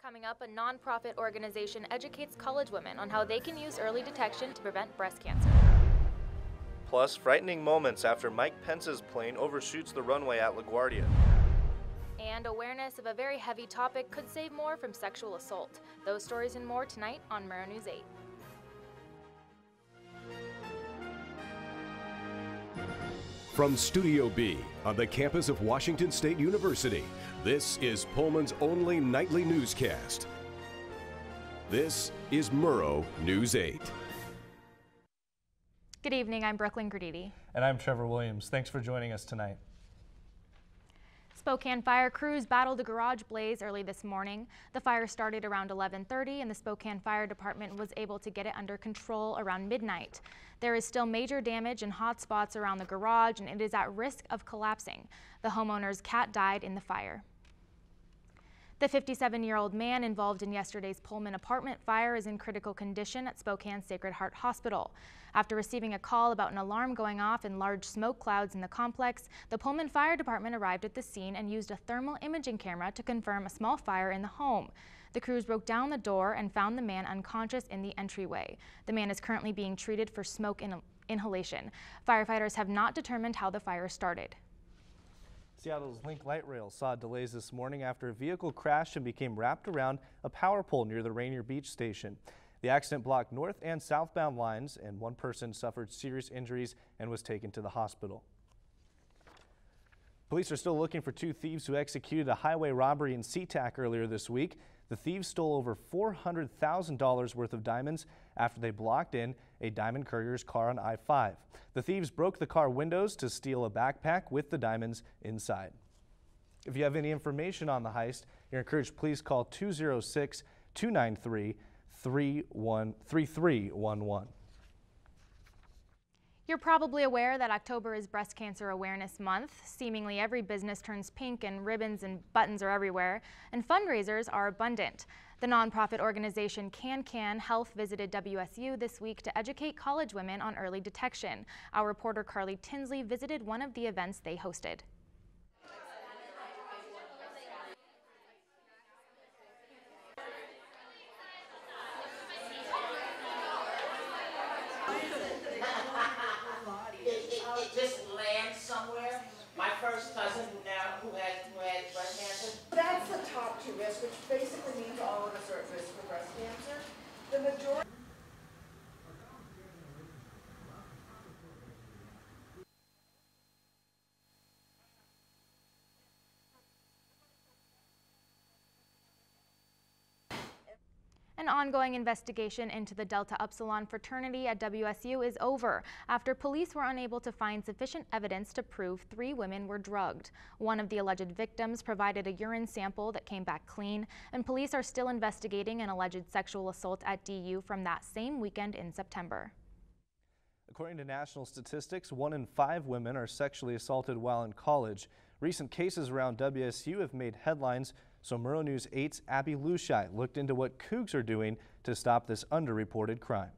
Coming up, a nonprofit organization educates college women on how they can use early detection to prevent breast cancer. Plus, frightening moments after Mike Pence's plane overshoots the runway at LaGuardia. And awareness of a very heavy topic could save more from sexual assault. Those stories and more tonight on Murrow News 8. From Studio B on the campus of Washington State University, this is Pullman's only nightly newscast. This is Murrow News 8. Good evening, I'm Brooklyn Graditi. And I'm Trevor Williams. Thanks for joining us tonight. Spokane fire crews battled a garage blaze early this morning. The fire started around 11:30 and the Spokane Fire Department was able to get it under control around midnight. There is still major damage and hot spots around the garage and it is at risk of collapsing. The homeowner's cat died in the fire. The 57-year-old man involved in yesterday's Pullman apartment fire is in critical condition at Spokane Sacred Heart Hospital. After receiving a call about an alarm going off and large smoke clouds in the complex, the Pullman Fire Department arrived at the scene and used a thermal imaging camera to confirm a small fire in the home. The crews broke down the door and found the man unconscious in the entryway. The man is currently being treated for smoke inhalation. Firefighters have not determined how the fire started. Seattle's Link Light Rail saw delays this morning after a vehicle crashed and became wrapped around a power pole near the Rainier Beach station. The accident blocked north and southbound lines, and one person suffered serious injuries and was taken to the hospital. Police are still looking for two thieves who executed a highway robbery in SeaTac earlier this week. The thieves stole over $400,000 worth of diamonds after they blocked in a diamond courier's car on I-5. The thieves broke the car windows to steal a backpack with the diamonds inside. If you have any information on the heist, you're encouraged, please call 206-293-3311. You're probably aware that October is Breast Cancer Awareness Month. Seemingly every business turns pink and ribbons and buttons are everywhere, and fundraisers are abundant. The nonprofit organization Can Health visited WSU this week to educate college women on early detection. Our reporter Carly Tinsley visited one of the events they hosted. It just lands somewhere. My first cousin who had breast cancer. That's the top 2 risks, which basically means all of us are at risk for breast cancer. The majority. An ongoing investigation into the Delta Upsilon fraternity at WSU is over after police were unable to find sufficient evidence to prove 3 women were drugged. One of the alleged victims provided a urine sample that came back clean, and police are still investigating an alleged sexual assault at DU from that same weekend in September. According to national statistics, 1 in 5 women are sexually assaulted while in college. Recent cases around WSU have made headlines, so Murrow News 8's Abby Lushai looked into what Cougs are doing to stop this underreported crime.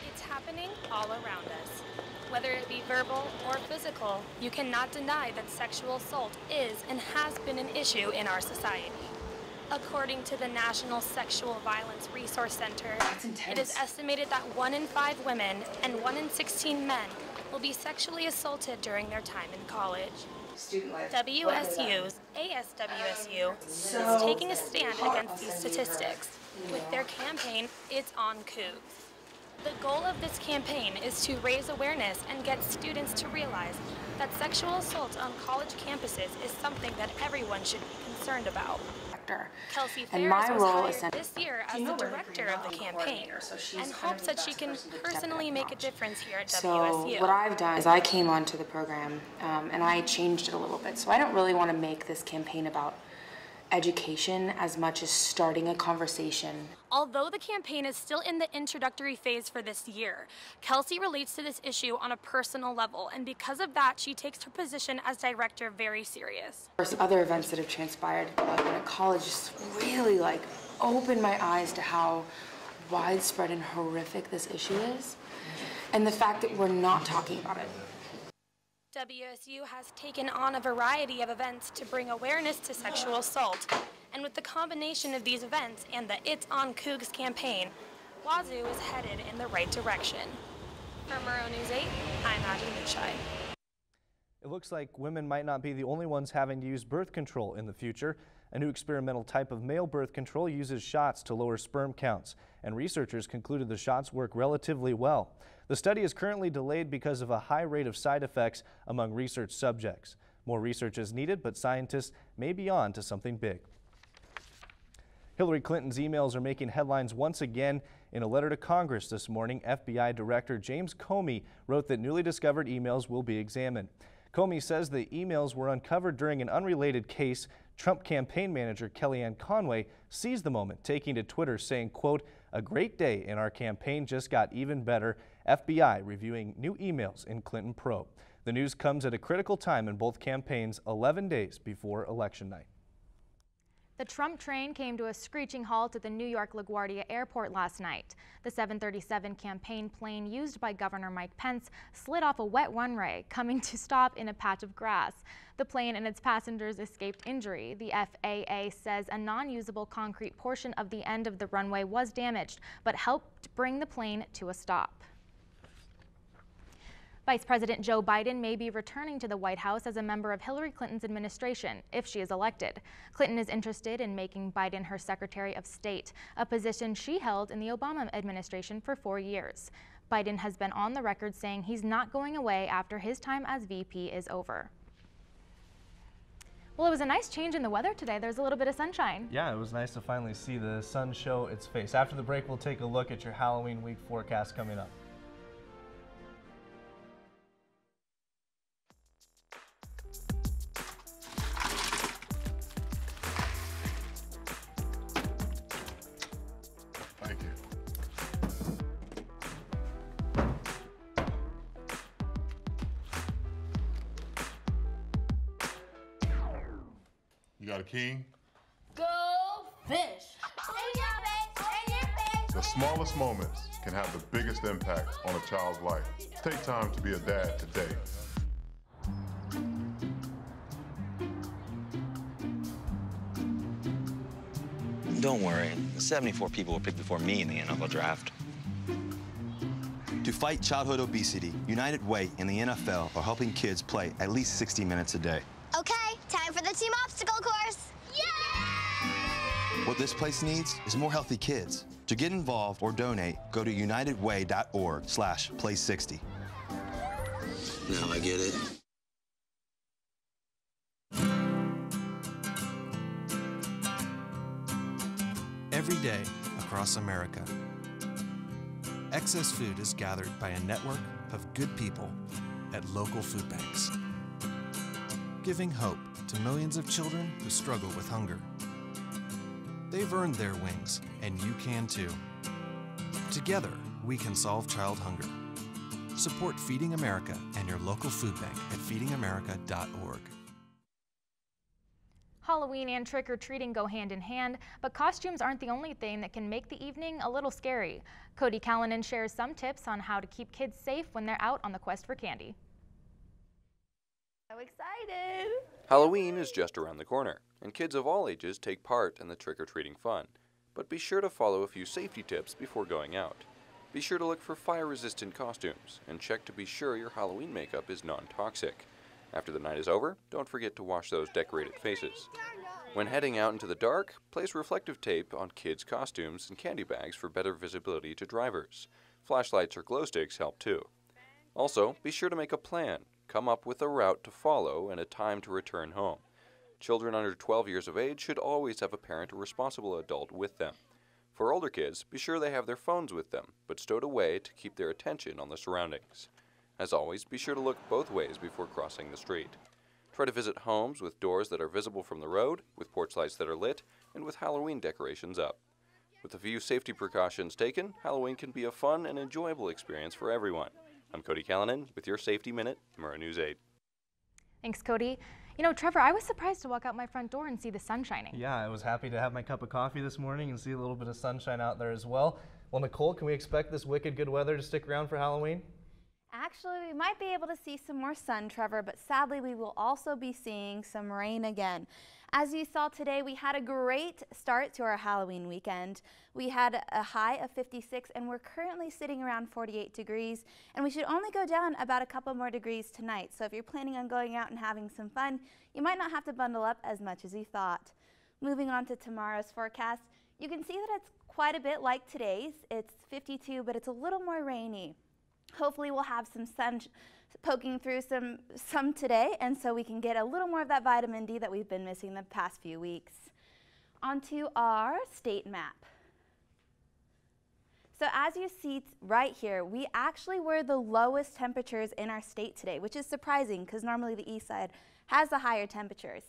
It's happening all around us. Whether it be verbal or physical, you cannot deny that sexual assault is and has been an issue in our society. According to the National Sexual Violence Resource Center, it is estimated that 1 in 5 women and 1 in 16 men will be sexually assaulted during their time in college. WSU's ASWSU is taking a stand against these statistics with their campaign, It's on Cougs. The goal of this campaign is to raise awareness and get students to realize that sexual assault on college campuses is something that everyone should be concerned about. Kelsey Ferris was hired this year as the director of the campaign and hopes that she can personally make a difference here at WSU. So what I've done is I came onto the program and I changed it a little bit. So I don't really want to make this campaign about education as much as starting a conversation. Although the campaign is still in the introductory phase for this year, Kelsey relates to this issue on a personal level, and because of that, she takes her position as director very serious. There's other events that have transpired when at college just really opened my eyes to how widespread and horrific this issue is, and the fact that we're not talking about it. WSU has taken on a variety of events to bring awareness to sexual assault. And with the combination of these events and the It's on Cougs campaign, Wazoo is headed in the right direction. For Murrow News 8, I'm Maggie Moonshine. It looks like women might not be the only ones having to use birth control in the future. A new experimental type of male birth control uses shots to lower sperm counts, and researchers concluded the shots work relatively well. The study is currently delayed because of a high rate of side effects among research subjects. More research is needed, but scientists may be on to something big. Hillary Clinton's emails are making headlines once again. In a letter to Congress this morning, FBI Director James Comey wrote that newly discovered emails will be examined. Comey says the emails were uncovered during an unrelated case. Trump campaign manager Kellyanne Conway seized the moment, taking to Twitter saying, quote, "A great day in our campaign just got even better. FBI reviewing new emails in Clinton probe." The news comes at a critical time in both campaigns, 11 days before election night. The Trump train came to a screeching halt at the New York LaGuardia Airport last night. The 737 campaign plane used by Governor Mike Pence slid off a wet runway, coming to stop in a patch of grass. The plane and its passengers escaped injury. The FAA says a non-usable concrete portion of the end of the runway was damaged, but helped bring the plane to a stop. Vice President Joe Biden may be returning to the White House as a member of Hillary Clinton's administration if she is elected. Clinton is interested in making Biden her Secretary of State, a position she held in the Obama administration for 4 years. Biden has been on the record saying he's not going away after his time as VP is over. Well, it was a nice change in the weather today. There's a little bit of sunshine. Yeah, it was nice to finally see the sun show its face. After the break, we'll take a look at your Halloween week forecast coming up. Thank you. You got a king? Go fish! The smallest moments can have the biggest impact on a child's life. Take time to be a dad today. Don't worry, 74 people were picked before me in the NFL draft. To fight childhood obesity, United Way and the NFL are helping kids play at least 60 minutes a day. Okay, time for the team obstacle course. Yay! What this place needs is more healthy kids. To get involved or donate, go to unitedway.org/play60. Now I get it. Every day across America, excess food is gathered by a network of good people at local food banks, giving hope to millions of children who struggle with hunger. They've earned their wings, and you can too. Together, we can solve child hunger. Support Feeding America and your local food bank at feedingamerica.org. Halloween and trick-or-treating go hand in hand, but costumes aren't the only thing that can make the evening a little scary. Cody Callanan shares some tips on how to keep kids safe when they're out on the quest for candy. So excited! Halloween is just around the corner, and kids of all ages take part in the trick-or-treating fun. But be sure to follow a few safety tips before going out. Be sure to look for fire-resistant costumes, and check to be sure your Halloween makeup is non-toxic. After the night is over, don't forget to wash those decorated faces. When heading out into the dark, place reflective tape on kids' costumes and candy bags for better visibility to drivers. Flashlights or glow sticks help too. Also, be sure to make a plan. Come up with a route to follow and a time to return home. Children under 12 years of age should always have a parent or responsible adult with them. For older kids, be sure they have their phones with them, but stowed away to keep their attention on the surroundings. As always, be sure to look both ways before crossing the street. Try to visit homes with doors that are visible from the road, with porch lights that are lit, and with Halloween decorations up. With a few safety precautions taken, Halloween can be a fun and enjoyable experience for everyone. I'm Cody Callanan with your Safety Minute, Murrow News 8. Thanks, Cody. You know, Trevor, I was surprised to walk out my front door and see the sun shining. Yeah, I was happy to have my cup of coffee this morning and see a little bit of sunshine out there as well. Well, Nicole, can we expect this wicked good weather to stick around for Halloween? Actually, actually, we might be able to see some more sun, Trevor, but sadly we will also be seeing some rain again. As you saw today, we had a great start to our Halloween weekend. We had a high of 56 and we're currently sitting around 48 degrees, and we should only go down about a couple more degrees tonight. So if you're planning on going out and having some fun, you might not have to bundle up as much as you thought. Moving on to tomorrow's forecast, you can see that it's quite a bit like today's. It's 52, but it's a little more rainy. Hopefully we'll have some sun poking through some today, and so we can get a little more of that vitamin D that we've been missing the past few weeks. Onto our state map. So as you see right here, we actually were the lowest temperatures in our state today, which is surprising because normally the east side has the higher temperatures.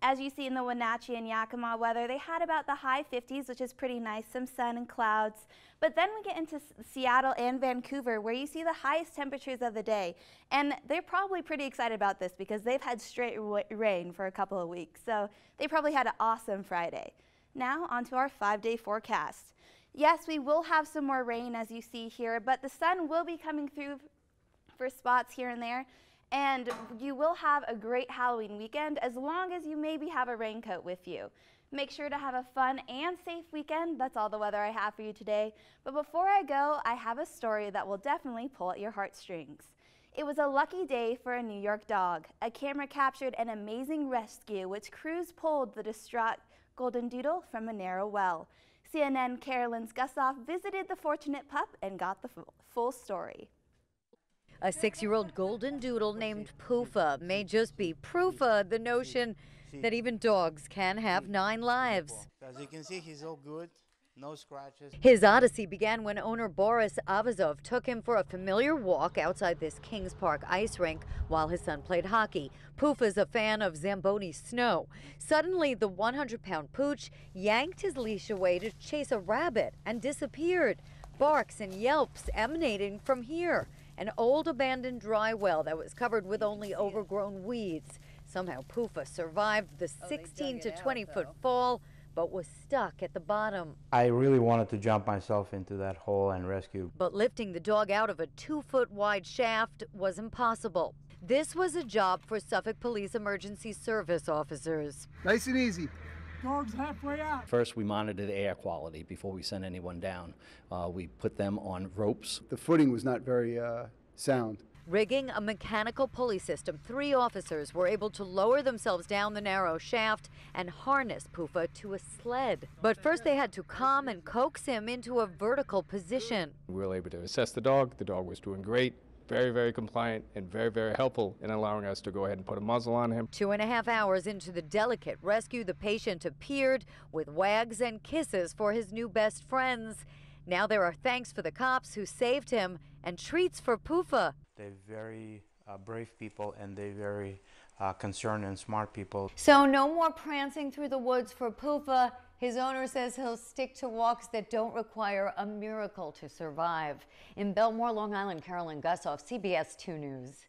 As you see in the Wenatchee and Yakima weather, they had about the high 50s, which is pretty nice, some sun and clouds. But then we get into Seattle and Vancouver, where you see the highest temperatures of the day. And they're probably pretty excited about this because they've had straight rain for a couple of weeks. So they probably had an awesome Friday. Now onto our 5-day forecast. Yes, we will have some more rain as you see here, but the sun will be coming through for spots here and there. And you will have a great Halloween weekend as long as you maybe have a raincoat with you. Make sure to have a fun and safe weekend. That's all the weather I have for you today. But before I go, I have a story that will definitely pull at your heartstrings. It was a lucky day for a New York dog. A camera captured an amazing rescue which crews pulled the distraught golden doodle from a narrow well. CNN Carolyn's Gussoff visited the fortunate pup and got the full story. A 6-year-old golden doodle named Poofa may just be proof of the notion that even dogs can have 9 lives. As you can see, he's all good, no scratches. His odyssey began when owner Boris Avazov took him for a familiar walk outside this Kings Park ice rink while his son played hockey. Poofa's a fan of Zamboni snow. Suddenly, the 100-pound pooch yanked his leash away to chase a rabbit and disappeared. Barks and yelps emanating from here. An old abandoned dry well that was covered with only overgrown weeds. Somehow Poofa survived the 16 to 20-foot fall, but was stuck at the bottom. I really wanted to jump myself into that hole and rescue. But lifting the dog out of a 2-foot wide shaft was impossible. This was a job for Suffolk Police Emergency Service officers. Nice and easy. Dog's halfway out. First, we monitored the air quality before we sent anyone down. We put them on ropes. The footing was not very sound. Rigging a mechanical pulley system, 3 officers were able to lower themselves down the narrow shaft and harness Poofa to a sled. But first they had to calm and coax him into a vertical position. We were able to assess the dog. The dog was doing great. Very, very compliant and very, very helpful in allowing us to go ahead and put a muzzle on him. 2.5 hours into the delicate rescue, the patient appeared with wags and kisses for his new best friends. Now there are thanks for the cops who saved him and treats for Poofa. They're very brave people, and they're very concerned and smart people. So no more prancing through the woods for Poofa. His owner says he'll stick to walks that don't require a miracle to survive. In Belmore, Long Island, Carolyn Gussoff, CBS 2 News.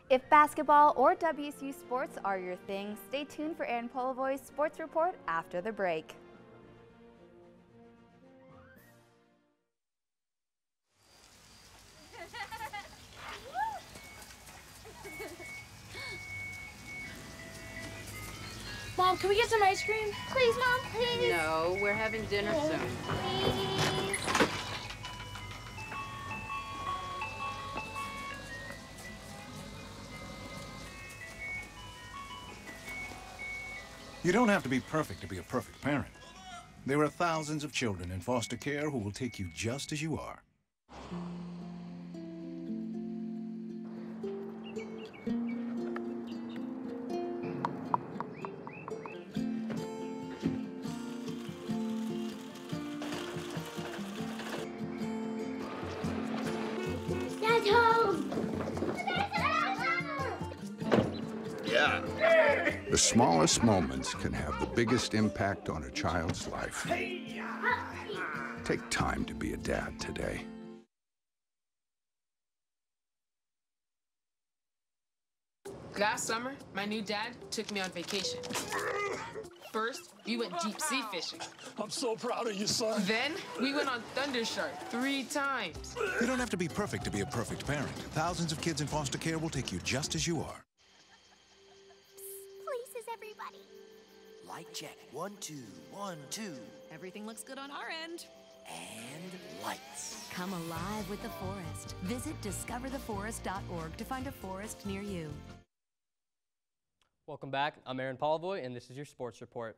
If basketball or WSU sports are your thing, stay tuned for Aaron Polovoy's Sports Report after the break. Mom, can we get some ice cream? Please, Mom, please. No, we're having dinner soon. Please. You don't have to be perfect to be a perfect parent. There are thousands of children in foster care who will take you just as you are. Dad's home. Yeah. The smallest moments can have the biggest impact on a child's life. Take time to be a dad today. Last summer, my new dad took me on vacation. First, we went deep sea fishing. I'm so proud of you, son. Then, we went on Thunder Shark 3 times. You don't have to be perfect to be a perfect parent. Thousands of kids in foster care will take you just as you are. Places, everybody. Light check. 1, 2, 1, 2. Everything looks good on our end. And lights. Come alive with the forest. Visit discovertheforest.org to find a forest near you. Welcome back. I'm Aaron Polavoy, and this is your sports report.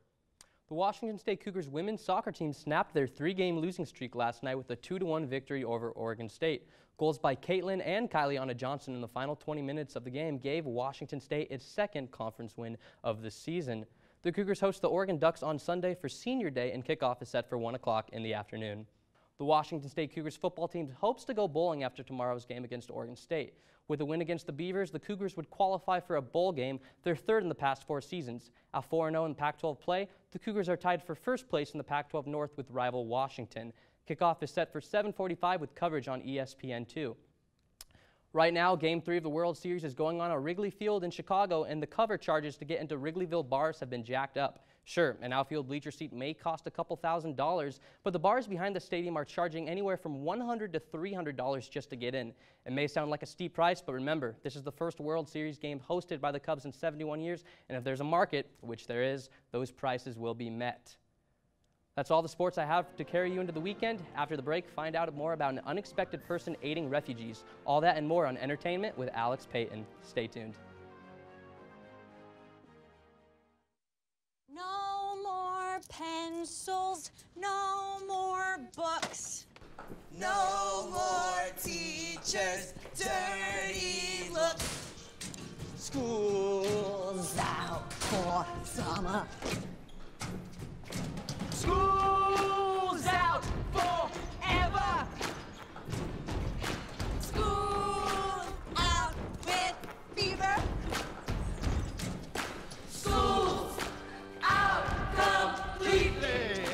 The Washington State Cougars women's soccer team snapped their 3-game losing streak last night with a 2-1 victory over Oregon State. Goals by Caitlin and Kyliana Johnson in the final 20 minutes of the game gave Washington State its second conference win of the season. The Cougars host the Oregon Ducks on Sunday for Senior Day, and kickoff is set for 1 o'clock in the afternoon. The Washington State Cougars football team hopes to go bowling after tomorrow's game against Oregon State. With a win against the Beavers, the Cougars would qualify for a bowl game, their third in the past 4 seasons. At 4-0 in Pac-12 play, the Cougars are tied for first place in the Pac-12 North with rival Washington. Kickoff is set for 7:45 with coverage on ESPN2. Right now, Game 3 of the World Series is going on at Wrigley Field in Chicago, and the cover charges to get into Wrigleyville bars have been jacked up. Sure, an outfield bleacher seat may cost a couple $1,000s, but the bars behind the stadium are charging anywhere from $100 to $300 just to get in. It may sound like a steep price, but remember, this is the first World Series game hosted by the Cubs in 71 years, and if there's a market, which there is, those prices will be met. That's all the sports I have to carry you into the weekend. After the break, find out more about an unexpected person aiding refugees. All that and more on Entertainment with Alex Payton. Stay tuned. No more pencils, no more books. No more teachers, dirty looks. School's out for summer. School's out forever. School out with fever. School's out completely.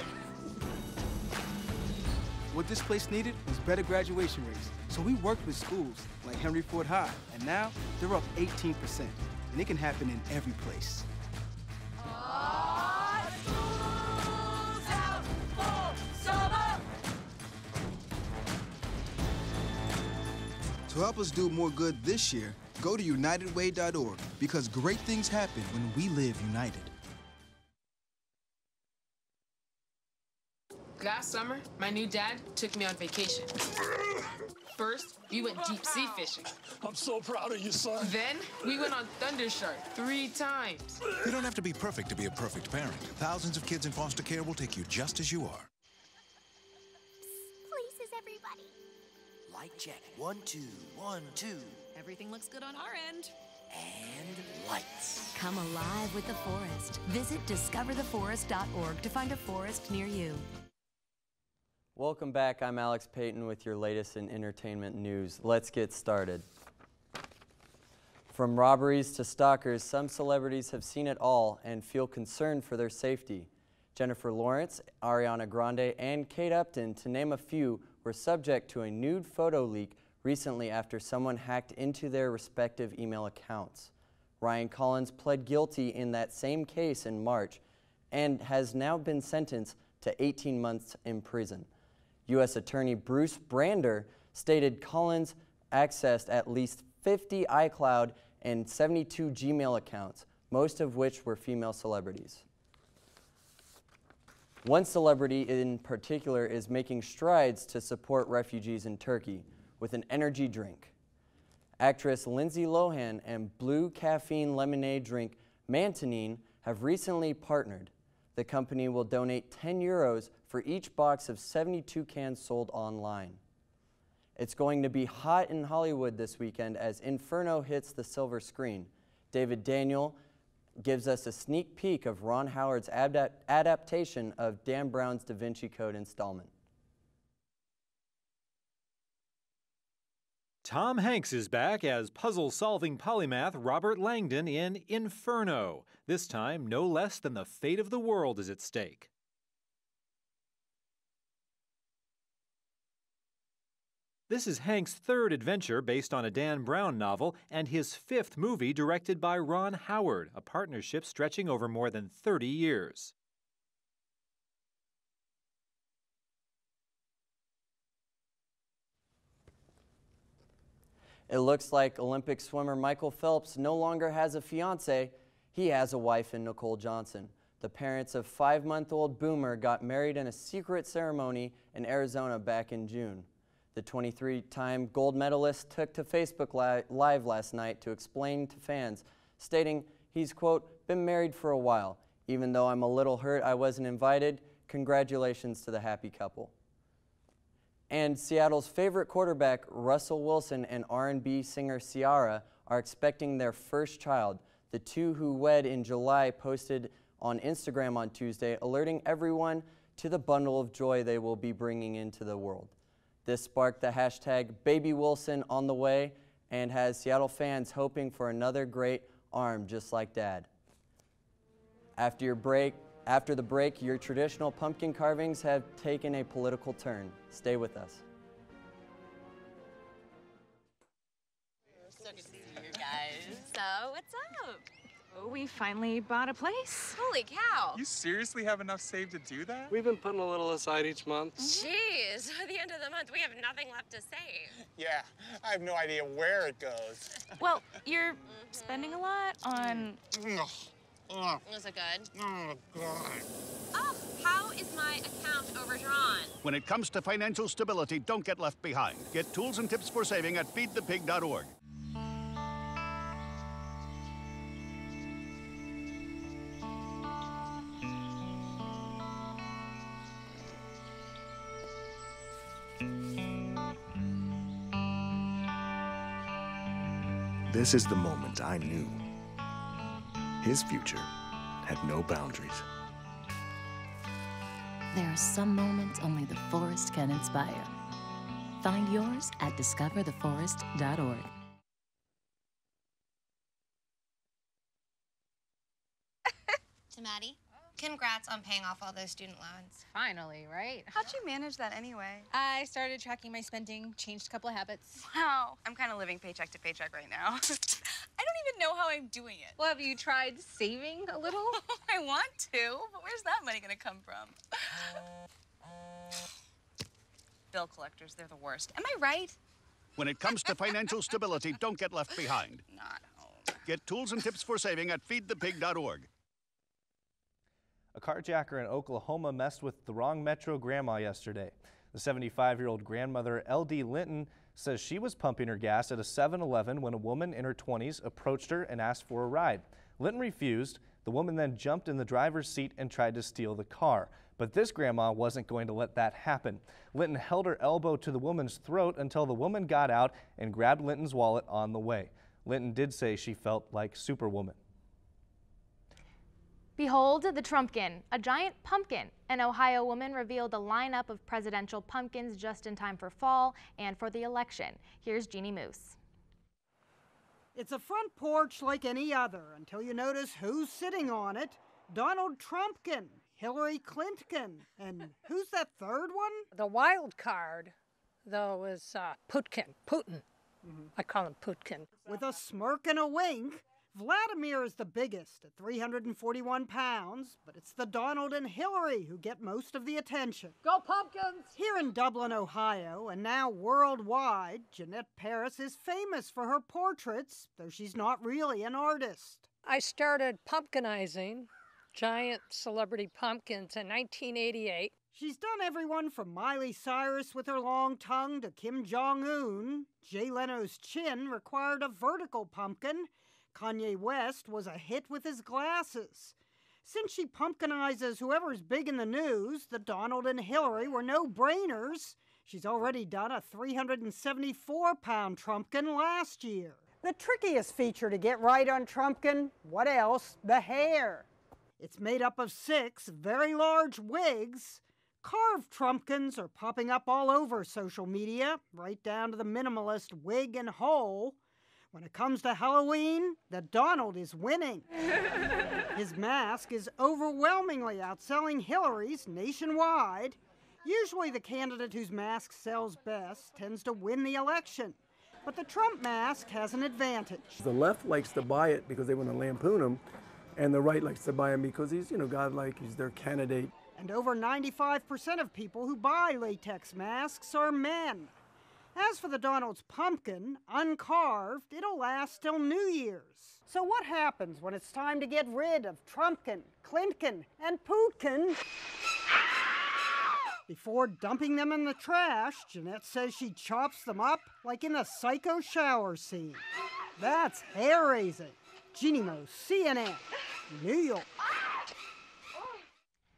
What this place needed was better graduation rates. So we worked with schools like Henry Ford High, and now they're up 18%. And it can happen in every place. To help us do more good this year, go to unitedway.org, because great things happen when we live united. Last summer, my new dad took me on vacation. First, we went deep sea fishing. I'm so proud of you, son. Then, we went on Thunder Shark 3 times. You don't have to be perfect to be a perfect parent. Thousands of kids in foster care will take you just as you are. Places, everybody. Light check. 1, 2, 1, 2. Everything looks good on our end. And lights. Come alive with the forest. Visit discovertheforest.org to find a forest near you. Welcome back. I'm Alex Payton with your latest in entertainment news. Let's get started. From robberies to stalkers, some celebrities have seen it all and feel concerned for their safety. Jennifer Lawrence, Ariana Grande, and Kate Upton, to name a few, were subject to a nude photo leak recently after someone hacked into their respective email accounts. Ryan Collins pled guilty in that same case in March and has now been sentenced to 18 months in prison. U.S. Attorney Bruce Brander stated Collins accessed at least 50 iCloud and 72 Gmail accounts, most of which were female celebrities. One celebrity in particular is making strides to support refugees in Turkey with an energy drink. Actress Lindsay Lohan and Blue Caffeine lemonade drink Mantanine have recently partnered. The company will donate €10 for each box of 72 cans sold online. It's going to be hot in Hollywood this weekend as Inferno hits the silver screen. David Daniel gives us a sneak peek of Ron Howard's adaptation of Dan Brown's Da Vinci Code installment. Tom Hanks is back as puzzle-solving polymath Robert Langdon in Inferno. This time, no less than the fate of the world is at stake. This is Hank's third adventure based on a Dan Brown novel and his fifth movie directed by Ron Howard, a partnership stretching over more than 30 years. It looks like Olympic swimmer Michael Phelps no longer has a fiancée. He has a wife in Nicole Johnson. The parents of 5-month-old Boomer got married in a secret ceremony in Arizona back in June. The 23-time gold medalist took to Facebook Live last night to explain to fans, stating he's, quote, been married for a while. Even though I'm a little hurt I wasn't invited, congratulations to the happy couple. And Seattle's favorite quarterback, Russell Wilson, and R&B singer Ciara are expecting their first child. The two who wed in July posted on Instagram on Tuesday, alerting everyone to the bundle of joy they will be bringing into the world. This sparked the hashtag #BabyWilson on the way and has Seattle fans hoping for another great arm just like Dad. After the break, your traditional pumpkin carvings have taken a political turn. Stay with us. So good to see you guys. So, what's up? Oh, we finally bought a place. Holy cow. You seriously have enough saved to do that? We've been putting a little aside each month. Jeez, at the end of the month, we have nothing left to save. Yeah, I have no idea where it goes. Well, you're spending a lot on... Was it good? Oh, God. Oh, how is my account overdrawn? When it comes to financial stability, don't get left behind. Get tools and tips for saving at feedthepig.org. This is the moment I knew. His future had no boundaries. There are some moments only the forest can inspire. Find yours at discovertheforest.org. To Maddie, congrats on paying off all those student loans. Finally, right? How'd you manage that anyway? I started tracking my spending, changed a couple of habits. Wow, I'm kind of living paycheck to paycheck right now. I don't even know how I'm doing it. Well, have you tried saving a little? I want to, but where's that money gonna come from? Bill collectors, they're the worst. Am I right? When it comes to financial stability, don't get left behind. Not home. Get tools and tips for saving at feedthepig.org. A carjacker in Oklahoma messed with the wrong Metro grandma yesterday. The 75-year-old grandmother, L.D. Linton, says she was pumping her gas at a 7-Eleven when a woman in her 20s approached her and asked for a ride. Linton refused. The woman then jumped in the driver's seat and tried to steal the car. But this grandma wasn't going to let that happen. Linton held her elbow to the woman's throat until the woman got out and grabbed Linton's wallet on the way. Linton did say she felt like Superwoman. Behold the Trumpkin, a giant pumpkin. An Ohio woman revealed a lineup of presidential pumpkins just in time for fall and for the election. Here's Jeannie Moose. It's a front porch like any other until you notice who's sitting on it. Donald Trumpkin, Hillary Clinton, and who's that third one? The wild card, though, is Putin. I call him Putin. With a smirk and a wink, Vladimir is the biggest at 341 pounds, but it's the Donald and Hillary who get most of the attention. Go Pumpkins! Here in Dublin, Ohio, and now worldwide, Jeanette Paris is famous for her portraits, though she's not really an artist. I started pumpkinizing giant celebrity pumpkins in 1988. She's done everyone from Miley Cyrus with her long tongue to Kim Jong-un. Jay Leno's chin required a vertical pumpkin. Kanye West was a hit with his glasses. Since she pumpkinizes whoever's big in the news, the Donald and Hillary were no-brainers. She's already done a 374-pound Trumpkin last year. The trickiest feature to get right on Trumpkin, what else? The hair. It's made up of 6 very large wigs. Carved Trumpkins are popping up all over social media, right down to the minimalist wig and hole. When it comes to Halloween, the Donald is winning. His mask is overwhelmingly outselling Hillary's nationwide. Usually the candidate whose mask sells best tends to win the election. But the Trump mask has an advantage. The left likes to buy it because they want to lampoon him, and the right likes to buy him because he's, godlike, he's their candidate. And over 95% of people who buy latex masks are men. As for the Donald's pumpkin, uncarved, it'll last till New Year's. So what happens when it's time to get rid of Trumpkin, Clinton, and Putin? Before dumping them in the trash, Jeanette says she chops them up like in the Psycho shower scene. That's hair-raising. Jeannie Mo, CNN, New York.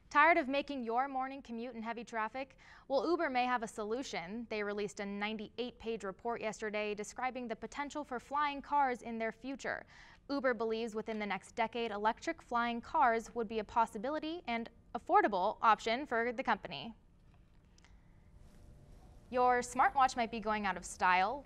Tired of making your morning commute in heavy traffic? Well, Uber may have a solution. They released a 98-page report yesterday describing the potential for flying cars in their future. Uber believes within the next decade, electric flying cars would be a possibility and affordable option for the company. Your smartwatch might be going out of style.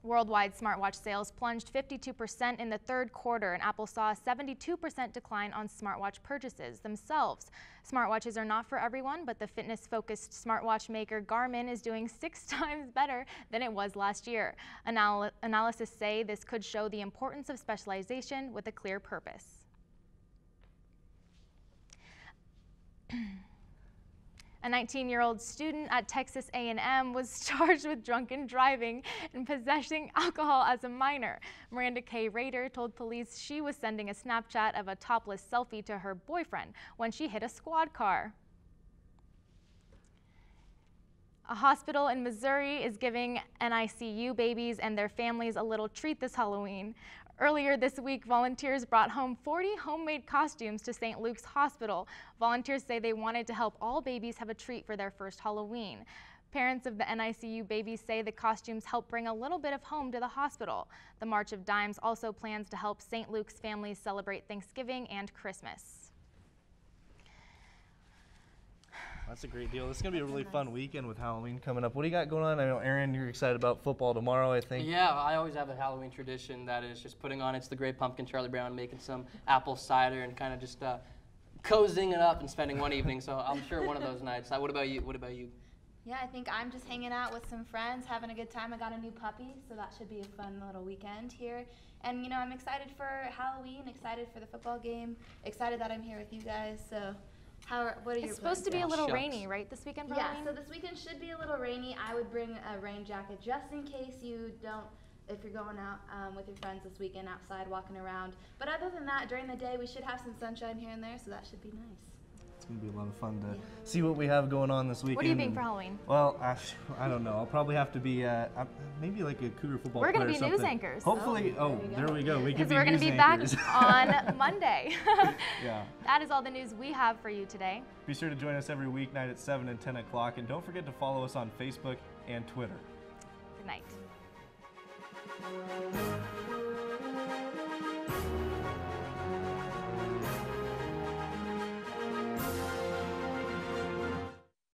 Worldwide smartwatch sales plunged 52% in the third quarter, and Apple saw a 72% decline on smartwatch purchases themselves. Smartwatches are not for everyone, but the fitness-focused smartwatch maker Garmin is doing 6 times better than it was last year. Analysts say this could show the importance of specialization with a clear purpose. A 19-year-old student at Texas A&M was charged with drunken driving and possessing alcohol as a minor. Miranda K. Rader told police she was sending a Snapchat of a topless selfie to her boyfriend when she hit a squad car. A hospital in Missouri is giving NICU babies and their families a little treat this Halloween. Earlier this week, volunteers brought home 40 homemade costumes to St. Luke's Hospital. Volunteers say they wanted to help all babies have a treat for their first Halloween. Parents of the NICU babies say the costumes help bring a little bit of home to the hospital. The March of Dimes also plans to help St. Luke's families celebrate Thanksgiving and Christmas. That's a great deal. This is going to be a really fun weekend with Halloween coming up. What do you got going on? I know, Aaron, you're excited about football tomorrow, I think. Yeah, I always have a Halloween tradition that is just putting on It's the Great Pumpkin, Charlie Brown, making some apple cider and kind of just cozying it up and spending one evening. So I'm sure one of those nights. What about you? What about you? Yeah, I think I'm just hanging out with some friends, having a good time. I got a new puppy, so that should be a fun little weekend here. And, you know, I'm excited for Halloween, excited for the football game, excited that I'm here with you guys. So. What are your It's supposed to be a little rainy, right, this weekend for Halloween? Yeah, so this weekend should be a little rainy. I would bring a rain jacket just in case you don't, if you're going out with your friends this weekend outside walking around. But other than that, during the day, we should have some sunshine here and there, so that should be nice. It's going to be a lot of fun to see what we have going on this weekend. What are you being for Halloween? Well, I don't know. I'll probably have to be maybe like a Cougar football player. We're going to be news anchors. Hopefully, there we go. We can be we're going to be back on Monday. Yeah. That is all the news we have for you today. Be sure to join us every weeknight at 7 and 10 o'clock. And don't forget to follow us on Facebook and Twitter. Good night.